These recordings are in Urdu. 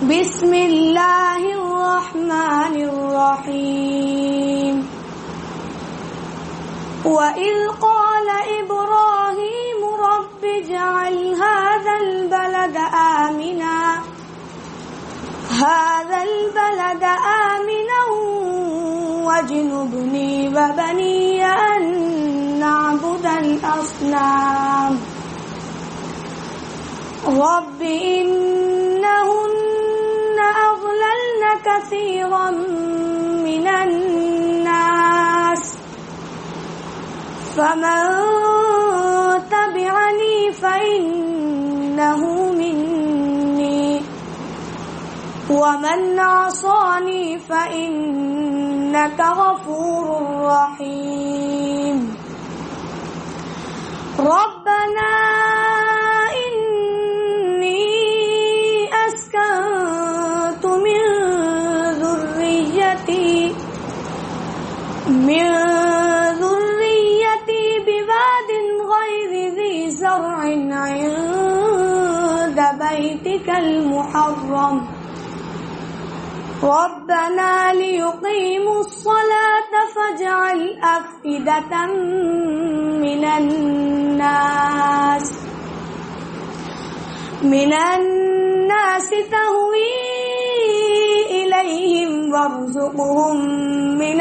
بسم اللہ الرحمن الرحیم وَإِذْ قَالَ إِبْرَاهِيمُ رَبِّ اجْعَلْ هَذَا الْبَلَدَ آمِنًا وَاجْنُبْنِي وَبَنِيَّ أَن نَّعْبُدَ الْأَصْنَامَ رَبِّ إِنَّهُنَّ أَضْلَلْنَ كَثِيرًا مِّنَ النَّاسِ فَمَن تَبِعَنِي فَإِنَّهُ مِنِّي وَمَنْ عَصَانِي فَإِنَّكَ غَفُورٌ رَّحِيمٌ رَبَّنَا إِنِّي أَسْكَنتُ مِن ذُرِّيَّتِي بِوَادٍ غَيْرِ ذِي زَرْعٍ عِندَ بَيْتِكَ الْمُحَرَّمِ رَبَّنَا لِيُقِيمُوا الصَّلَاةَ فَاجْعَلْ أَفْئِدَةً مِّنَ النَّاسِ تَهْوِي إِلَيْهِمْ وَارْزُقْهُم مِّنَ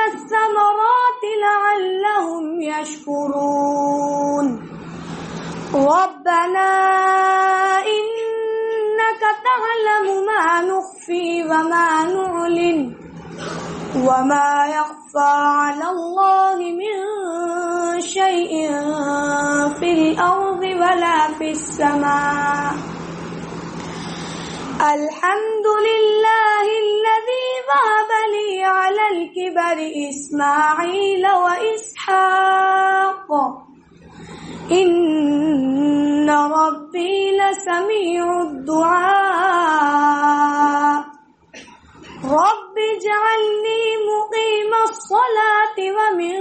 الثَّمَرَاتِ لَعَلَّهُمْ يَشْكُرُونَ رَبَّنَا إِنَّكَ تَعْلَمُ مَا نُخْفِي وَمَا نُعْلِنُ وَمَا يَخْفَى عَلَى اللَّهِ مِن شَيْءٍ فِي الْأَرْضِ وَلَا فِي السَّمَاءِ الْحَمْدُ لِلَّهِ الَّذِي وَهَبَ لِي عَلَى الْكِبَرِ إِسْمَاعِيلَ وَإِسْحَاقَ إِنَّ رَبِّي لَسَمِيعُ الدُّعَاءِ رَبِّ اجْعَلْنِي مُقِيمَ الصَّلَاةِ وَمِن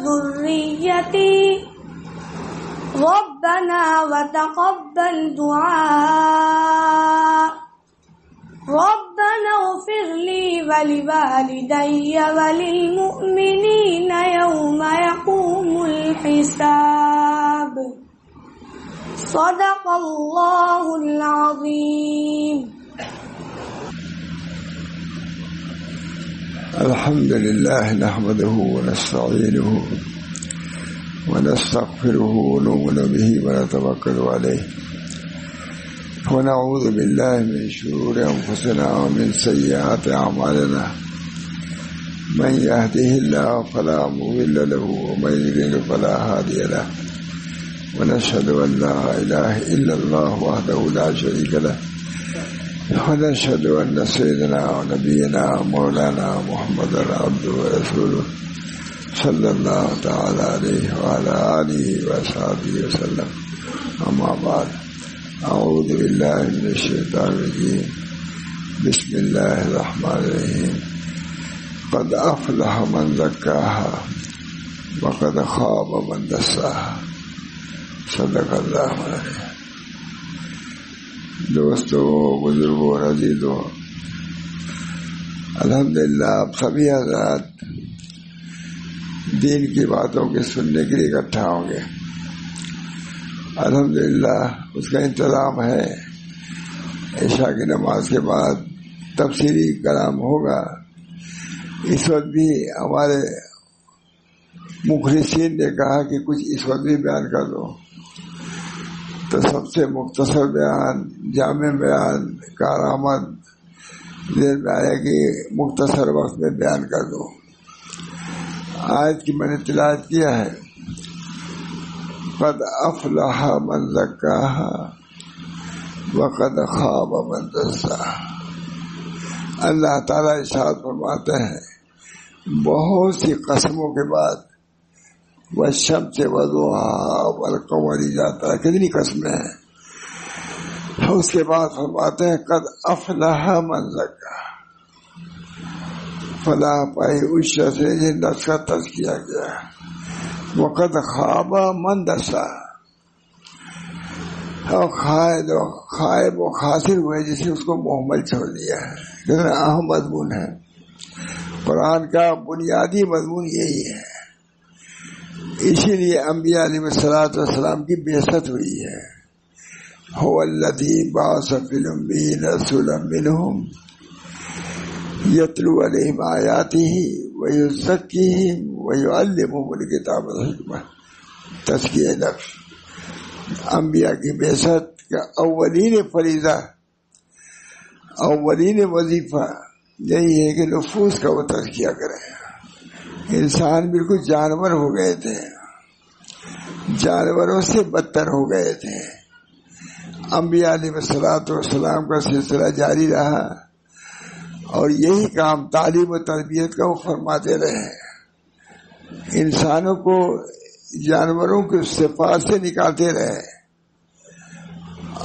ذُرِّيَّتِي رَبَّنَا وَتَقَبَّلْ دُعَاءِ رَبَّنَا اغْفِرْ لِي وَلِوَالِدَيَّ وَلِلْمُؤْمِنِينَ يَوْمَ يَقُومُ الْحِسَابُ صدق اللہ العظیم. الحمد لله نحمده ونستعينه ونستغفره ونؤمن به ونتوكل عليه ونعوذ بالله من شرور أنفسنا ومن سيئات أعمالنا من يهده الله فلا مضل له ومن يضلل فلا هادي له ونشهد أن لا إله إلا الله وحده لا شريك له ونشهد أن سيدنا ونبينا مولانا محمدا عبده ورسوله صلى الله تعالى عليه وعلى آله وصحبه وسلم. أما بعد أعوذ بالله من الشيطان الرجيم بسم الله الرحمن الرحيم قد أفلح من زكاها وقد خاب من دساها صدق اللہ علیہ. دوستو، بزرگوں، عزیزوں، الحمدللہ آپ سبھی حضرات دین کی باتوں کے سننے کے لیے اکٹھا ہوں گے. الحمدللہ اس کا انتظام ہے. عشاء کی نماز کے بعد تفصیلی کلام ہوگا. اس وقت بھی ہمارے مخلصین نے کہا کہ کچھ اس وقت بھی بیان کر دو، تو سب سے مختصر بیان، جامع بیان، کارآمد ذہن میں آیا کہ مختصر وقت میں بیان کر دو. آیت کی میں نے تلاوت کیا ہے، قد افلح من زکاها وقد خاب من دساها. اللہ تعالیٰ ارشاد فرماتے ہیں بہت سی قسموں کے بعد والشمس وضحاها والقمر اذا تلاها، کتنی قسمیں ہیں. اس کے بعد فرماتے ہیں قد افلح من زکاها، فلاح پائی اس شخص نے نفس کا تزکیہ کیا ہے. وقد خواب من دسا، اور خائب و خاسر ہوئے جسے اس کو محمل چھوڑ دیا ہے. کتنا اہم مضمون ہے. قرآن کا بنیادی مضمون یہی ہے. اسی لیے انبیاء علیہ الصلوۃ والسلام کی بعثت ہوئی ہے. هو الذی بعث فی الامیین رسولا منہم یتلو علیہم آیاتہ ویزکیہم ویعلمہم الکتاب والحکمہ. تزکیہ نفس. انبیاء کی بعثت کا اولین فریضہ، اولین وظیفہ یہی ہے کہ نفوس کا وہ تزکیہ کرے. انسان بالکل جانور ہو گئے تھے، جانوروں سے بدتر ہو گئے تھے. انبیاء علیہ الصلوۃ والسلام کا سلسلہ جاری رہا اور یہی کام تعلیم و تربیت کا وہ فرماتے رہے. انسانوں کو جانوروں کے صفات سے نکالتے رہے.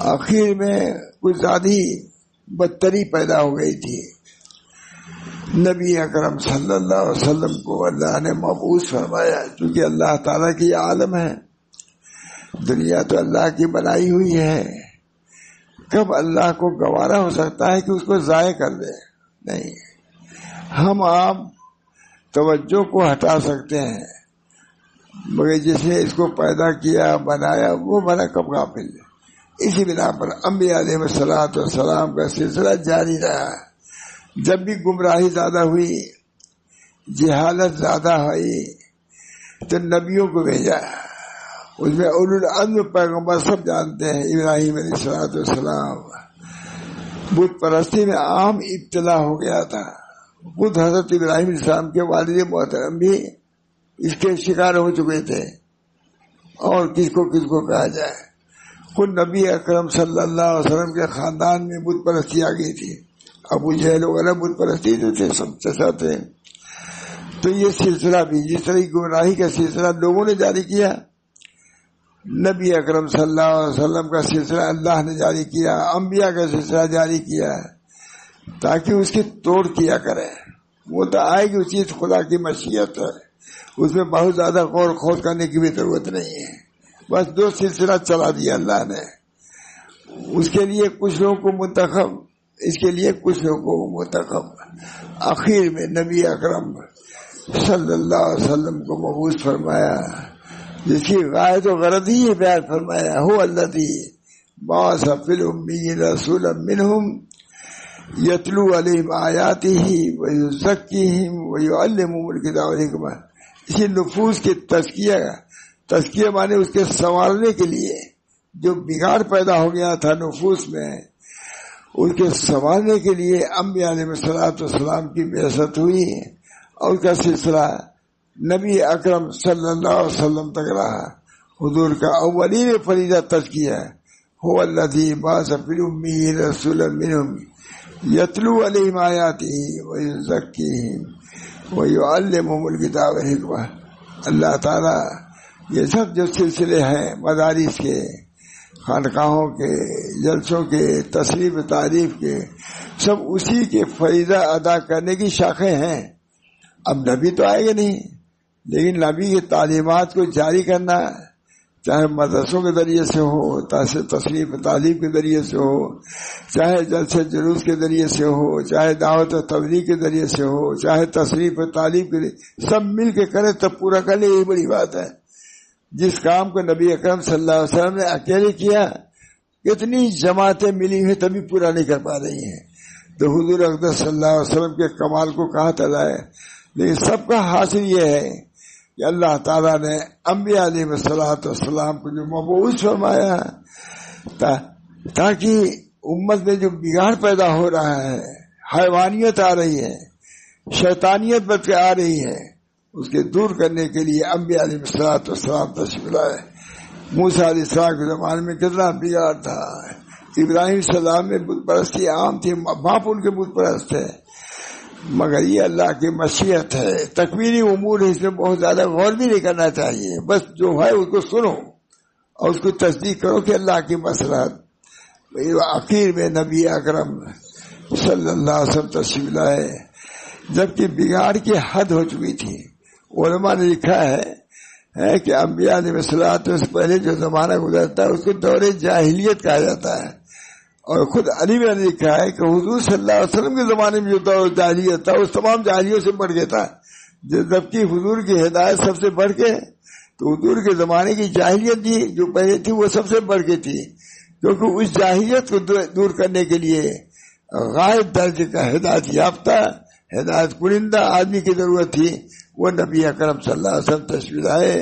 آخر میں کچھ زیادہ بدتری پیدا ہو گئی تھی. نبی اکرم صلی اللہ علیہ وسلم کو اللہ نے مبعوث فرمایا، کیونکہ اللہ تعالیٰ کی عالم ہے. دنیا تو اللہ کی بنائی ہوئی ہے. کب اللہ کو گوارا ہو سکتا ہے کہ اس کو ضائع کر دے؟ نہیں. ہم آپ توجہ کو ہٹا سکتے ہیں، مگر جس نے اس کو پیدا کیا بنایا وہ بنا کب غافل. اسی بنا پر انبیاء علیہ الصلوۃ والسلام کا سلسلہ جاری رہا. جب بھی گمراہی زیادہ ہوئی، جہالت زیادہ ہوئی، تو نبیوں کو بھیجا. اس میں اولو العزم پیغمبر سب جانتے ہیں. ابراہیم علیہ الصلوۃ والسلام. بت پرستی میں عام ابتلا ہو گیا تھا. خود حضرت ابراہیم علیہ السلام کے والد محترم بھی اس کے شکار ہو چکے تھے. اور کس کو کہا جائے. خود نبی اکرم صلی اللہ علیہ وسلم کے خاندان میں بت پرستی آ گئی تھی. ابو جہل وغیرہ بت پرستی جو تھے سب چچا تھے. تو یہ سلسلہ بھی جس طرح گمراہی کا سلسلہ لوگوں نے جاری کیا، نبی اکرم صلی اللہ علیہ وسلم کا سلسلہ اللہ نے جاری کیا، انبیاء کا سلسلہ جاری کیا، تاکہ اس کی توڑ کیا کرے. وہ تو آئے گی اس چیز خدا کی مشیت ہے، اس میں بہت زیادہ غور خوض کرنے کی بھی ضرورت نہیں ہے. بس دو سلسلہ چلا دیا اللہ نے. اس کے لیے کچھ لوگوں کو منتخب، اس کے لیے کچھ لوگوں کو منتخب. آخر میں نبی اکرم صلی اللہ علیہ وسلم کو مبعوث فرمایا، جس کی غایت و غرض ہی بیان فرمایا. هو الذی بعث فی الامیین رسولا منہم یتلو علیہم آیاتہ ویزکیہم ویعلمہم الکتاب والحکمہ. اسی نفوس کی تزکیہ مانے اس کے سنوارنے کے لیے جو بگاڑ پیدا ہو گیا تھا نفوس میں، اس کے سنوارنے کے لیے انبیاء علیہ الصلوۃ والسلام کی بعثت ہوئی اور اس کا سلسلہ نبی اکرم صلی اللہ علیہ وسلم تک رہا. حضور کا اولین فریضہ تزکیہ. هو الذی بعث فی الامیین رسولا منہم یتلو علیہم آیاتہ ویزکیہم ویعلمہم الکتاب والحکمہ. اللہ تعالیٰ یہ سب جو سلسلے ہیں مدارس کے، خانقاہوں کے، جلسوں کے، تصریف تعریف کے، سب اسی کے فریضہ ادا کرنے کی شاخیں ہیں. اب نبی تو آئے گا نہیں، لیکن نبی کی تعلیمات کو جاری کرنا، چاہے مدرسوں کے ذریعے سے ہو، چاہے تصریف تعلیم کے ذریعے سے ہو، چاہے جلسے جلوس کے ذریعے سے ہو، چاہے دعوت و تبلیغ کے ذریعے سے ہو، چاہے تصریف تعلیم کے ذریعے، سب مل کے کرے تب پورا کر لے. یہی بڑی بات ہے. جس کام کو نبی اکرم صلی اللہ علیہ وسلم نے اکیلے کیا، کتنی جماعتیں ملی ہوئی تبھی پورا نہیں کر پا رہی ہیں. تو حضور اقدس صلی اللہ علیہ وسلم کے کمال کو کہاں تلائے. لیکن سب کا حاصل یہ ہے کہ اللہ تعالیٰ نے انبیاء علیہ الصلوۃ والسلام کو جو مبعوث فرمایا تاکہ امت میں جو بگاڑ پیدا ہو رہا ہے، حیوانیت آ رہی ہے، شیطانیت بچ کے آ رہی ہے، اس کے دور کرنے کے لیے انبیاء علیہ الصلوۃ والسلام تشریف لائے. موسیٰ علیہ السلام کے زمانے میں کتنا بگاڑ تھا. ابراہیم علیہ السلام میں بت پرستی عام تھی، باپ ان کے بت پرست تھے. مگر یہ اللہ کی مشیت ہے، تکوینی امور ہے، اس میں بہت زیادہ غور بھی نہیں کرنا چاہیے. بس جو ہے اس کو سنو اور اس کو تصدیق کرو کہ اللہ کی مصلحت. آخر میں نبی اکرم صلی اللہ علیہ وسلم تشریف لائے جبکہ بگاڑ کی حد ہو چکی تھی. علماء نے لکھا ہے ہے کہ انبیاء علیہ الصلوۃ سے پہلے جو زمانہ گزرتا ہے اس کو دور جاہلیت کہا جاتا ہے. اور خود علی نے لکھا ہے کہ حضور صلی اللہ علیہ وسلم کے زمانے میں جو دور جاہلیت تھا اس تمام جاہلیوں سے بڑھ کے تھا. جبکہ حضور کی ہدایت سب سے بڑھ کے، تو حضور کے زمانے کی جاہلیت بھی جو پہلے تھی وہ سب سے بڑھ کے تھی، کیونکہ اس جاہلیت کو دور کرنے کے لیے غائب درجے کا ہدایت یافتہ، ہدایت کنندہ آدمی کی ضرورت تھی. وہ نبی اکرم صلی اللہ علیہ وسلم تشریف لائے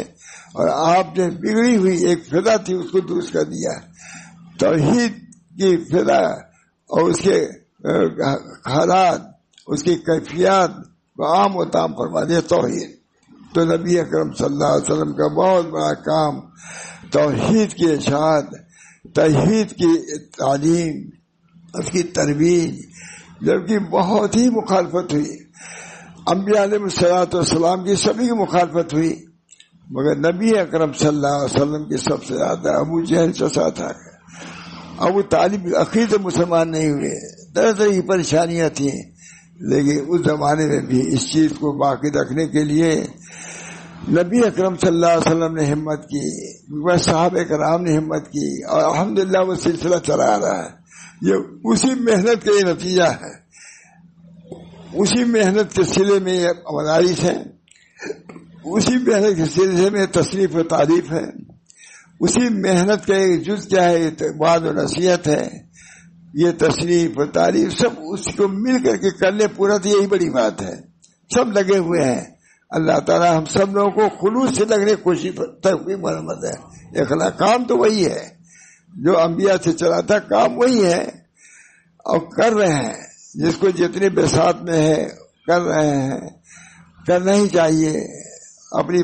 اور آپ نے بگڑی ہوئی ایک فضا تھی اس کو درست کر دیا. توحید کی فضا اور اس کے حالات، اس کی کیفیات کو عام و تام فرما دیا توحید. تو نبی اکرم صلی اللہ علیہ وسلم کا بہت بڑا کام توحید کی اشاعت، توحید کی تعلیم، اس کی ترویج، جبکہ بہت ہی مخالفت ہوئی. انبیاء علیہ السلام کی سبھی کی مخالفت ہوئی، مگر نبی اکرم صلی اللہ علیہ وسلم کی سب سے زیادہ ابو جہل سے ساتھ آ گئے. ابو طالب عقید مسلمان نہیں ہوئے، طرح طرح کی پریشانیاں تھیں، لیکن اس زمانے میں بھی اس چیز کو باقی رکھنے کے لیے نبی اکرم صلی اللہ علیہ وسلم نے ہمت کی، صحابہ کرام نے ہمت کی، اور الحمدللہ وہ سلسلہ چلا آ رہا ہے. یہ اسی محنت کا یہ نتیجہ ہے. اسی محنت کے سلے میں یہ مدارس ہیں، اسی محنت کے سلسلے میں تصنیف و تعریف ہے، اسی محنت کا ایک جز کیا ہے وعظ و نصیحت ہے. یہ تصنیف و تعریف سب اس کو مل کر کے کر لے پورا، تو یہی بڑی بات ہے. سب لگے ہوئے ہیں. اللہ تعالیٰ ہم سب لوگوں کو خلوص سے لگنے کی کوشش توفیق مرمت ہے. اخلاق کام تو وہی ہے جو انبیاء سے چلا تھا، کام وہی ہے اور کر رہے ہیں. جس کو جتنے بساط میں ہے کر رہے ہیں، کرنا ہی چاہیے. اپنی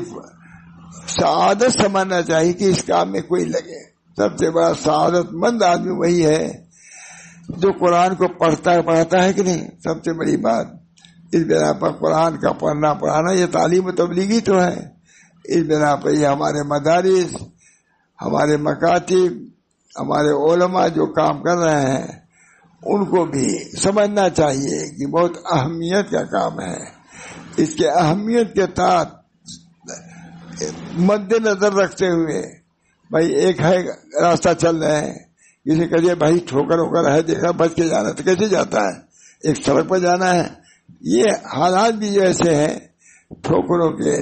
سعادت سمجھنا چاہیے کہ اس کام میں کوئی لگے. سب سے بڑا سعادت مند آدمی وہی ہے جو قرآن کو پڑھتا ہے کہ نہیں. سب سے بڑی بات اس بنا پر قرآن کا پڑھنا پڑھانا یہ تعلیم و تبلیغی تو ہے. اس بنا پر یہ ہمارے مدارس، ہمارے مکاتب، ہمارے علماء جو کام کر رہے ہیں ان کو بھی سمجھنا چاہیے کہ بہت اہمیت کا کام ہے. اس کے اہمیت کے تحت مد نظر رکھتے ہوئے، بھائی ایک ہے راستہ چل رہے ہیں، کسی کہیے بھائی ٹھوکر ووکر ہے دیکھا بچ کے جانا، تو کیسے جاتا ہے؟ ایک سڑک پر جانا ہے. یہ حالات بھی ایسے ہیں ٹھوکروں کے،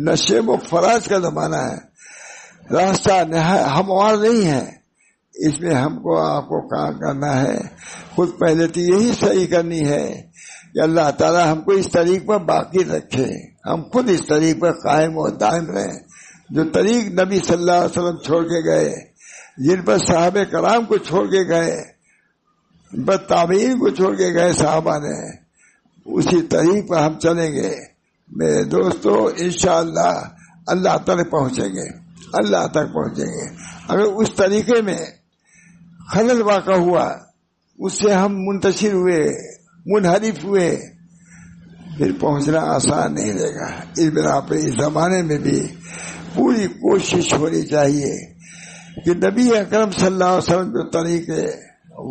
نشے و فراز کا زمانہ ہے. راستہ ہموار نہیں ہے. اس میں ہم کو آپ کو کام کرنا ہے. خود پہلے تو یہی صحیح کرنی ہے کہ اللہ تعالیٰ ہم کو اس طریق پر باقی رکھے، ہم خود اس طریق پر قائم و دائم رہیں. جو طریق نبی صلی اللہ علیہ وسلم چھوڑ کے گئے، جن پر صحابہ کرام کو چھوڑ کے گئے، جن پر تابعین کو چھوڑ کے گئے صحابہ نے، اسی طریق پر ہم چلیں گے میرے دوستو. انشاءاللہ اللہ تک پہنچیں گے، اللہ تک پہنچیں گے. اگر اس طریقے میں خلل واقع ہوا، اس سے ہم منتشر ہوئے، منحرف ہوئے، پھر پہنچنا آسان نہیں رہے گا. اس بنا پہ اس زمانے میں بھی پوری کوشش ہونی چاہیے کہ نبی اکرم صلی اللہ علیہ وسلم جو طریقے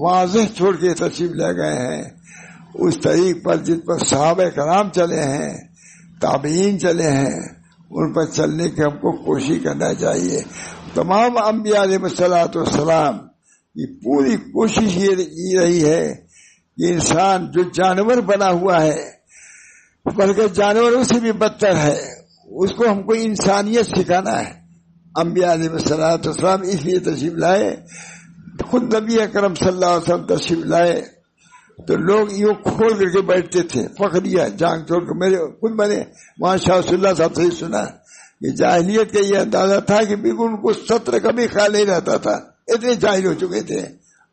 واضح چھوڑ کے تشریف لے گئے ہیں، اس طریق پر جن پر صحابہ کرام چلے ہیں، تابعین چلے ہیں، ان پر چلنے کی ہم کو کوشش کرنا چاہیے. تمام انبیاء علیہ السلام کی پوری کوشش یہ رہی ہے کہ انسان جو جانور بنا ہوا ہے، بلکہ جانوروں سے بھی بدتر ہے، اس کو ہم کو انسانیت سکھانا ہے. انبیاء علیہ السلام اس لیے تشریف لائے. خود نبی اکرم صلی اللہ علیہ وسلم تشریف لائے تو لوگ یوں کھول کر کے بیٹھتے تھے، فخریہ جانگ چھوڑ کے. میں نے وہاں شاہ رسول اللہ صاحب سے سنا کہ جاہلیت کا یہ اندازہ تھا کہ بالکل ان کو سطر کا بھی خیال نہیں رہتا تھا، اتنے جاہل ہو چکے تھے.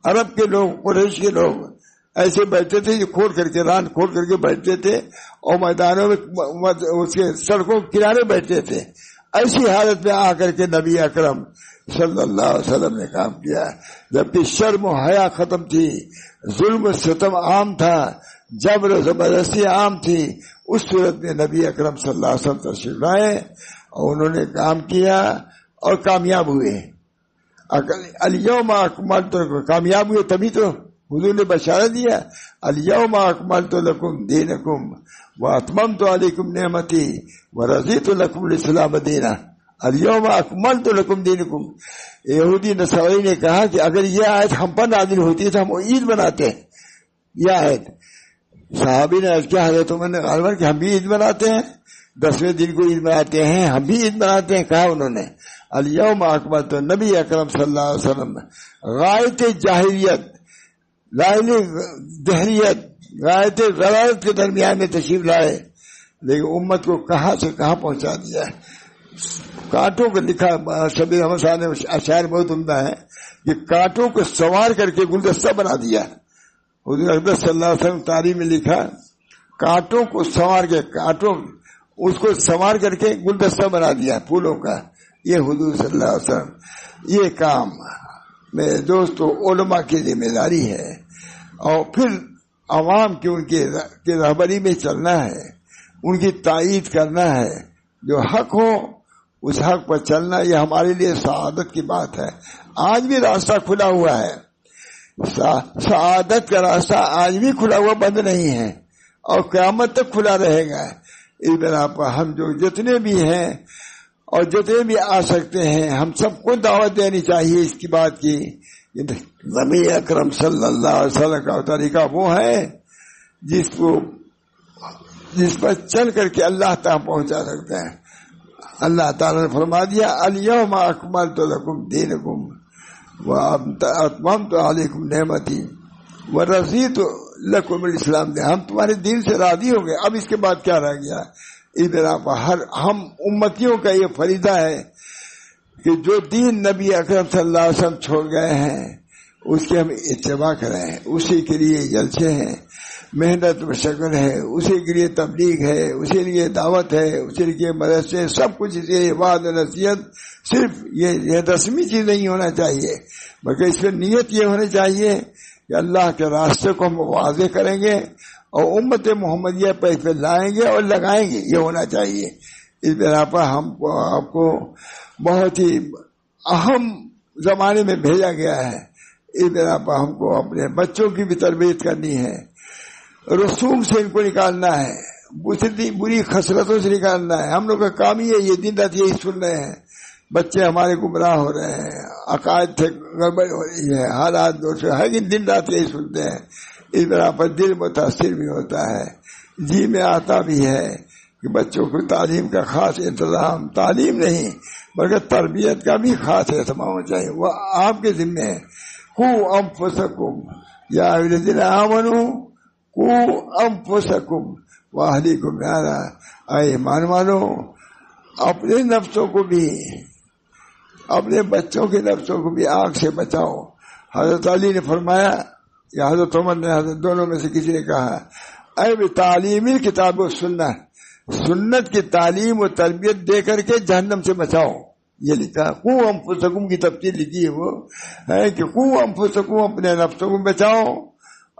عرب کے لوگ، قریش کے لوگ ایسے بیٹھتے تھے، جو کھول کر کے ران کھول کر کے بیٹھتے تھے اور میدانوں میں اس کے سڑکوں کے کنارے بیٹھتے تھے. ایسی حالت میں آ کر کے نبی اکرم صلی اللہ علیہ وسلم نے کام کیا. جبکہ شرم و حیا ختم تھی، ظلم و ستم عام تھا، جبر و زبردستی عام تھی، اس صورت میں نبی اکرم صلی اللہ علیہ وسلم تشریف لائے اور انہوں نے کام کیا اور کامیاب ہوئے. الیوم اکملت لکم، کامیاب ہوئے تبھی تو حضور نے بشارت دیا، الیوم اکملت لکم دینکم واتممت علیکم نعمتی ورضیت لکم الاسلام دینا الیوم اکملت لکم دینکم. یہودی نصاری نے کہا کہ اگر یہ آیت ہم پر نازل ہوتی تو ہم عید مناتے ہیں. یہ آیت صحابی نے عرض کیا حضرت عمر نے غالباً کہ ہم بھی عید مناتے ہیں, 10ویں دن کو عید مناتے ہیں, ہم بھی عید مناتے ہیں. کہا انہوں نے الیوم اکملت. نبی اکرم صلی اللہ علیہ وسلم غایت جاہلیت, لائن دہریت, غایت ضلالت کے درمیان میں تشریف لائے, لیکن امت کو کہاں سے کہاں پہنچا دیا. کانٹوں کو لکھا شبیر احمد صاحب نے اشعار بہت عمدہ ہے کہ کانٹوں کو سوار کر کے گلدستہ بنا دیا. حضور اقدس صلی اللہ علیہ وسلم تاریخ میں لکھا کانٹوں کو سوار کے, کانٹوں اس کو سوار کر کے گلدستہ بنا دیا پھولوں کا. یہ حضور صلی اللہ علیہ وسلم. یہ کام میرے دوستو علماء کی ذمہ داری ہے, اور پھر عوام کی ان کی رہبری میں چلنا ہے, ان کی تائید کرنا ہے. جو حق ہو اس حق پر چلنا یہ ہمارے لیے سعادت کی بات ہے. آج بھی راستہ کھلا ہوا ہے, سعادت کا راستہ آج بھی کھلا ہوا بند نہیں ہے, اور قیامت تک کھلا رہے گا. اس بنا پر ہم جو جتنے بھی ہیں اور جتنے بھی آ سکتے ہیں, ہم سب کو دعوت دینی چاہیے اس کی بات کی. نبی اکرم صلی اللہ علیہ وسلم کا طریقہ وہ ہے جس پر چل کر کے اللہ تک پہنچا سکتے ہیں. اللہ تعالیٰ نے فرما دیا الیوم اکملت لکم دینکم واتممت علیکم نعمتی ورضیت لکم الاسلام. ہم تمہارے دین سے راضی ہو گئے, اب اس کے بعد کیا رہ گیا. اس بنا پر ہم امتیوں کا یہ فریضہ ہے کہ جو دین نبی اکرم صلی اللہ علیہ وسلم چھوڑ گئے ہیں اس کی ہم اتباع کریں. اسی کے لیے جلسے ہیں, محنت مشقت ہے, اسی کے لیے تبلیغ ہے, اسی لیے دعوت ہے, اسی لیے مدرسے, سب کچھ اسی لیے وعظ و نصیحت. صرف یہ رسمی چیز نہیں ہونا چاہیے, بلکہ اس میں نیت یہ ہونی چاہیے کہ اللہ کے راستے کو ہم واضح کریں گے اور امت محمدیہ پہ اس پہ لائیں گے اور لگائیں گے. یہ ہونا چاہیے. اس بنا پر آپ کو بہت ہی اہم زمانے میں بھیجا گیا ہے. اس بنا پر ہم کو اپنے بچوں کی بھی تربیت کرنی ہے, رسوم سے ان کو نکالنا ہے, بری خصلتوں سے نکالنا ہے. ہم لوگ کا کام ہی ہے, یہ دن رات یہی سن رہے ہیں. بچے ہمارے گمراہ ہو رہے ہیں, عقائد سے گڑبڑ ہو رہی ہے, حالات دوسرے ہے کہ دن رات یہی سنتے ہیں. اس طرح پر دل متاثر بھی ہوتا ہے, جی میں آتا بھی ہے کہ بچوں کو تعلیم کا خاص انتظام, تعلیم نہیں بلکہ تربیت کا بھی خاص اہتمام ہونا چاہیے. وہ آپ کے ذمہ ہے. قوا انفسکم یا ایھا الذین آمنوا قوا انفسکم واہلیکم نارا. اے ایمان والو, اپنے نفسوں کو بھی اپنے بچوں کے نفسوں کو بھی آگ سے بچاؤ. حضرت علی نے فرمایا یا حضرت عمر نے, حضرت دونوں میں سے کسی نے کہا اے تعلیم کتاب و سنت کی تعلیم و تربیت دے کر کے جہنم سے بچاؤ. یہ لکھا قوا انفسکم کی تفصیل لکھی ہے وہ ہے کہ قوا انفسکم, اپنے نفسوں کو بچاؤ,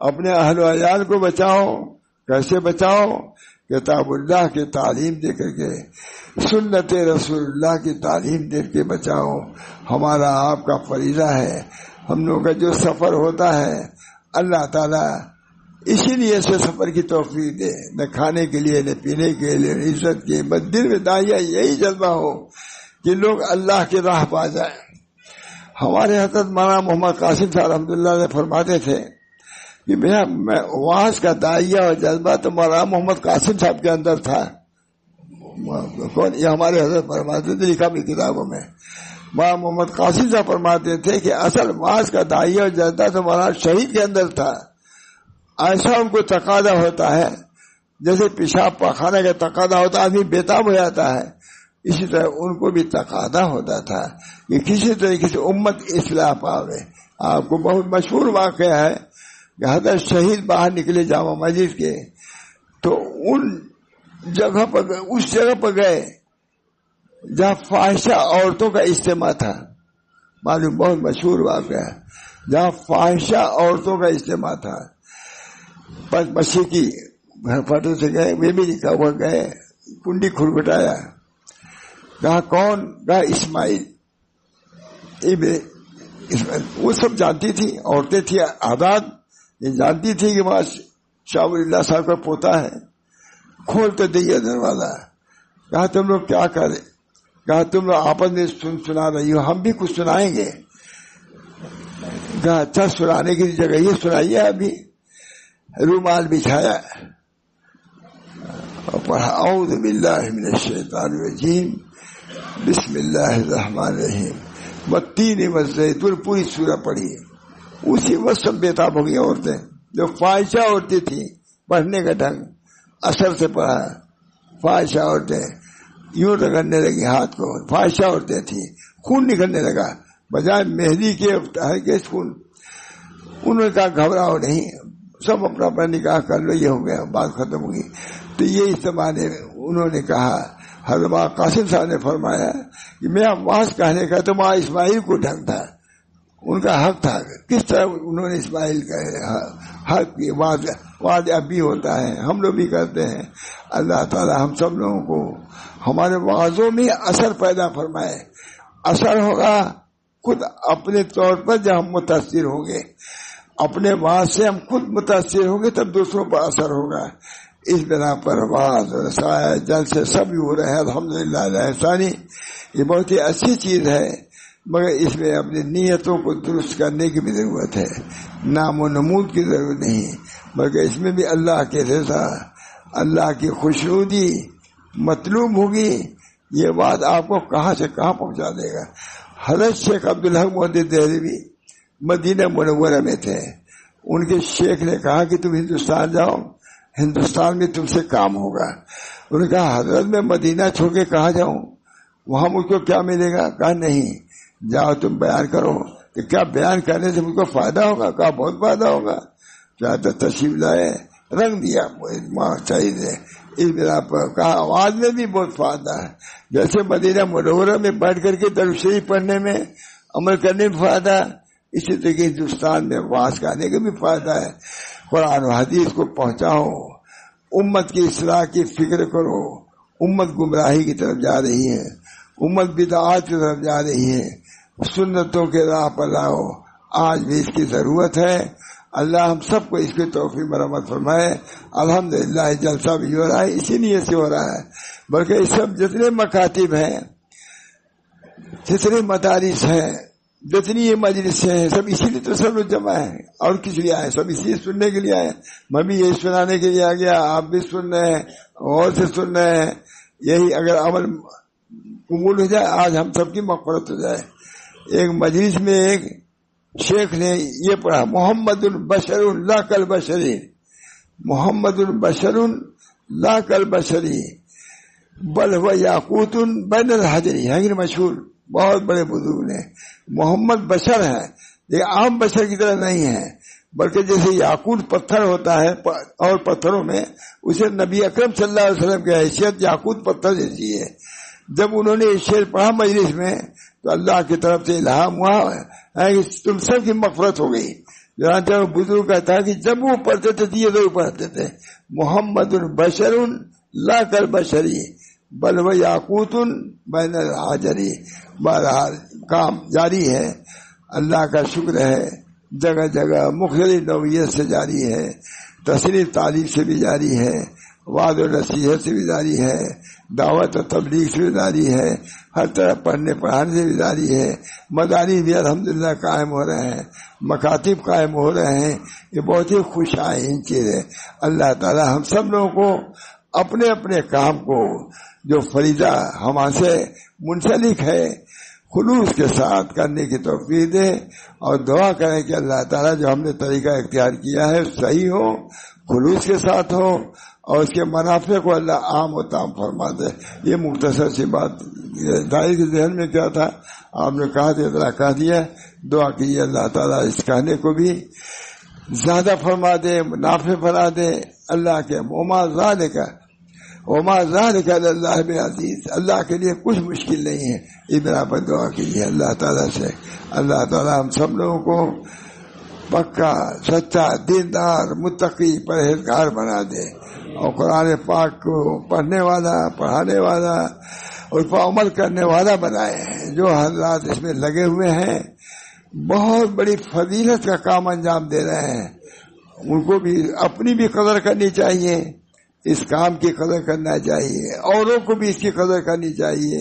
اپنے اہل و عیال کو بچاؤ. کیسے بچاؤ؟ کتاب اللہ کی تعلیم دے کر کے, سنت رسول اللہ کی تعلیم دے کے بچاؤ. ہمارا آپ کا فریضہ ہے. ہم لوگ کا جو سفر ہوتا ہے اللہ تعالیٰ اسی لیے سے سفر کی توفیق دے, نہ کھانے کے لیے نہ پینے کے لیے نہ عزت کے, بس دل میں داعیہ یہی جذبہ ہو کہ لوگ اللہ کی راہ پا جائیں. ہمارے حضرت مولانا محمد قاسم صاحب الحمدللہ نے فرماتے تھے کہ میں واعظ کا داعیہ اور جذبہ تو مولانا محمد قاسم صاحب کے اندر تھا. یہ ہمارے حضرت فرماتے تھے, لکھا بھی کتابوں میں. مولانا محمد قاسم صاحب فرماتے تھے کہ اصل واعظ کا داعیہ اور جذبہ تو مولانا شہید کے اندر تھا. ایسا ان کو تقاضا ہوتا ہے جیسے پیشاب پاخانہ کا تقاضا ہوتا ہے, آدمی بےتاب ہو جاتا ہے, اسی طرح ان کو بھی تقاضا ہوتا تھا کہ کسی طریقے سے امت اصلاح پاوے. آپ کو بہت مشہور واقعہ ہے کہ حضرت شہید باہر نکلے جامع مسجد کے, تو اس جگہ پر گئے جہاں فاحشہ عورتوں کا اجتماع تھا. معلوم بہت مشہور واقعہ ہے, جہاں فاحشہ عورتوں کا اجتماع تھا. پنچ مچھی کی پھٹے سے گئے, وہ بھی لکھا ہوا, گئے کنڈی کھڑکھٹایا, کہا کون؟ کہا اسماعیل. وہ سب جانتی تھی, عورتیں تھی آزاد, یہ جانتی تھی کہ وہاں شاہ ولی اللہ صاحب کا پوتا ہے. کھولتے دیا دروازہ. کہا تم لوگ کیا کرے؟ کہا تم لوگ آپس میں سنا رہی ہو، ہم بھی کچھ سنائیں گے. کہا اچھا سنانے کی جگہ یہ سنائیے. ابھی رومال بچھایا اور پڑھا اعوذ باللہ من الشیطان الرجیم بسم اللہ الرحمن الرحیم والتین والزیتون، پوری سورہ پڑھی. اسی وقت سب بےتاب ہو گئی عورتیں جو فاحشہ عورتیں تھیں. پڑھنے کا ڈھنگ اثر سے پڑھا. فاحشہ عورتیں یوں رگڑنے لگی ہاتھ کو. فاحشہ عورتیں تھیں. خون نکلنے لگا بجائے مہندی کے خون. انہوں نے کہا گھبراؤ نہیں، سب اپنا اپنا نکاح کر لو، یہ ہو گیا، بات ختم ہوگی. تو یہ اس زمانے میں انہوں نے کہا، حضرت قاسم صاحب نے فرمایا کہ میرا واس کہنے کا تو ماں اسماعیل کو ڈھنگ تھا، ان کا حق تھا. کس طرح انہوں نے اسماعیل کا حق کی واضح اب بھی ہوتا ہے، ہم لوگ بھی کرتے ہیں. اللہ تعالی ہم سب لوگوں کو ہمارے واضحوں میں اثر پیدا فرمائے. اثر ہوگا خود اپنے طور پر جب ہم متاثر ہوں گے، اپنے واضح سے ہم خود متاثر ہوں گے تب دوسروں پر اثر ہوگا. اس بنا پر واضح رسائے جلسے سب ہو رہے ہیں الحمدللہ. احسانی یہ بہت ہی اچھی چیز ہے، مگر اس میں اپنی نیتوں کو درست کرنے کی بھی ضرورت ہے. نام و نمود کی ضرورت نہیں، بلکہ اس میں بھی اللہ کے رضا، اللہ کی خوشنودی مطلوب ہوگی. یہ بات آپ کو کہاں سے کہاں پہنچا دے گا. حضرت شیخ عبدالحق محدث دہلوی مدینہ منورہ میں تھے. ان کے شیخ نے کہا کہ تم ہندوستان جاؤ، ہندوستان میں تم سے کام ہوگا. انہوں نے کہا حضرت میں مدینہ چھوڑ کے کہاں جاؤں، وہاں مجھ کو کیا ملے گا؟ کہا نہیں، جاؤ تم بیان کرو. کہ کیا بیان کرنے سے مجھ کو فائدہ ہوگا؟ کہا بہت فائدہ ہوگا. کیا تو تشریف لائے، رنگ دیا چاہیے. اس بنا پر کہا آواز میں بھی بہت فائدہ ہے. جیسے مدینہ منورہ میں بیٹھ کر کے درود شریف پڑھنے میں، عمل کرنے میں فائدہ، اسی طریقے ہندوستان میں واز کرنے کا بھی فائدہ ہے. قرآن و حدیث کو پہنچاؤ، امت کی اصلاح کی فکر کرو. امت گمراہی کی طرف جا رہی ہے، امت بدعات کی طرف جا رہی ہے. سنتوں کے راہ پر لاؤ. آج بھی اس کی ضرورت ہے. اللہ ہم سب کو اس کی توفیق مرحمت فرمائے. الحمدللہ جلسہ بھی ہو رہا ہے اسی لیے سے ہو رہا ہے، بلکہ اس سب جتنے مکاتب ہیں، جتنے مدارس ہیں، جتنی یہ مجلس ہیں، سب اسی لیے تو سب لوگ جمع ہیں. اور کس لیے آئے؟ سب اسی سننے کے لیے آئے. میں بھی یہی سنانے کے لیے آ گیا، آپ بھی سن رہے ہیں اور سے سن رہے ہیں. یہی اگر عمل قبول ہو جائے، آج ہم سب کی مغفرت ہو جائے. ایک مجلس میں ایک شیخ نے یہ پڑھا، محمد البشر لا کالبشری، محمد البشر لا کالبشری بل هو یاقوت بین الحجری. ہے مشہور، بہت بڑے بزرگ نے. محمد بشر ہے، یہ عام بشر کی طرح نہیں ہے، بلکہ جیسے یاقوت پتھر ہوتا ہے اور پتھروں میں، اسے نبی اکرم صلی اللہ علیہ وسلم کی حیثیت یاقوت پتھر جیسی ہے. جب انہوں نے یہ شعر پڑھا مجلس میں تو اللہ کی طرف سے الہام ہوا ہے کہ تم سب کی مغفرت ہو گئی. جب بزرگ کہتا ہے کہ جب وہ پڑھتے تھے یہ ضرور پڑھتے تھے، محمد البشر لا کالبشری بل هو یاقوت بین الحجری. بہرحال کام جاری ہے، اللہ کا شکر ہے. جگہ جگہ مختلف نوعیت سے جاری ہے، تصریف تعلیم سے بھی جاری ہے، وعظ و نصیحت سے بھی جاری ہے، دعوت و تبلیغ سے بھی جاری ہے، ہر طرح پڑھنے پڑھانے سے بھی جاری ہے. مدارس بھی الحمدللہ قائم ہو رہے ہیں، مکاتب قائم ہو رہے ہیں. یہ بہت ہی خوش آئین چیز ہے. اللہ تعالی ہم سب لوگوں کو اپنے اپنے کام کو جو فریضہ ہم سے منسلک ہے خلوص کے ساتھ کرنے کی توفیق دے، اور دعا کریں کہ اللہ تعالیٰ جو ہم نے طریقہ اختیار کیا ہے صحیح ہو، خلوص کے ساتھ ہو، اور اس کے منافع کو اللہ عام و تام فرما دے. یہ مختصر سی بات دائی کے ذہن میں کیا تھا آپ نے کہا دیا، ذرا کہہ دیا. دعا کیجیے اللہ تعالیٰ اس کہنے کو بھی زیادہ فرما دے، نافع فرما دے. اللہ کے وما ذالک علی اللہ بعزیز، اللہ کے لیے کچھ مشکل نہیں ہے. اس بنا پر دعا کیجیے اللہ تعالیٰ سے. اللہ تعالیٰ ہم سب لوگوں کو پکا سچا دیندار متقی پرہیزگار بنا دے، اور قرآن پاک کو پڑھنے والا، پڑھانے والا، اس پر عمل کرنے والا بنائے. جو حضرات اس میں لگے ہوئے ہیں بہت بڑی فضیلت کا کام انجام دے رہے ہیں، ان کو بھی اپنی بھی قدر کرنی چاہیے، اس کام کی قدر کرنا چاہیے، اوروں کو بھی اس کی قدر کرنی چاہیے۔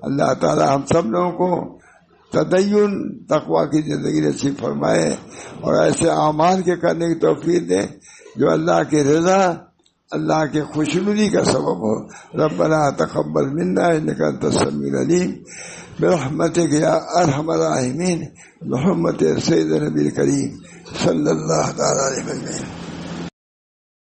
اللہ تعالی ہم سب لوگوں کو تدین تقوی کی زندگی نصیب فرمائے اور ایسے اعمال کے کرنے کی توفیق دے جو اللہ کی رضا، اللہ کے خوشنودی کا سبب ہو۔ ربنا تقبل منا انک انت السمیع العلیم برحمتک یا ارحم الراحمین، محمد سید نبی کریم صلی اللہ تعالی علیہ وسلم۔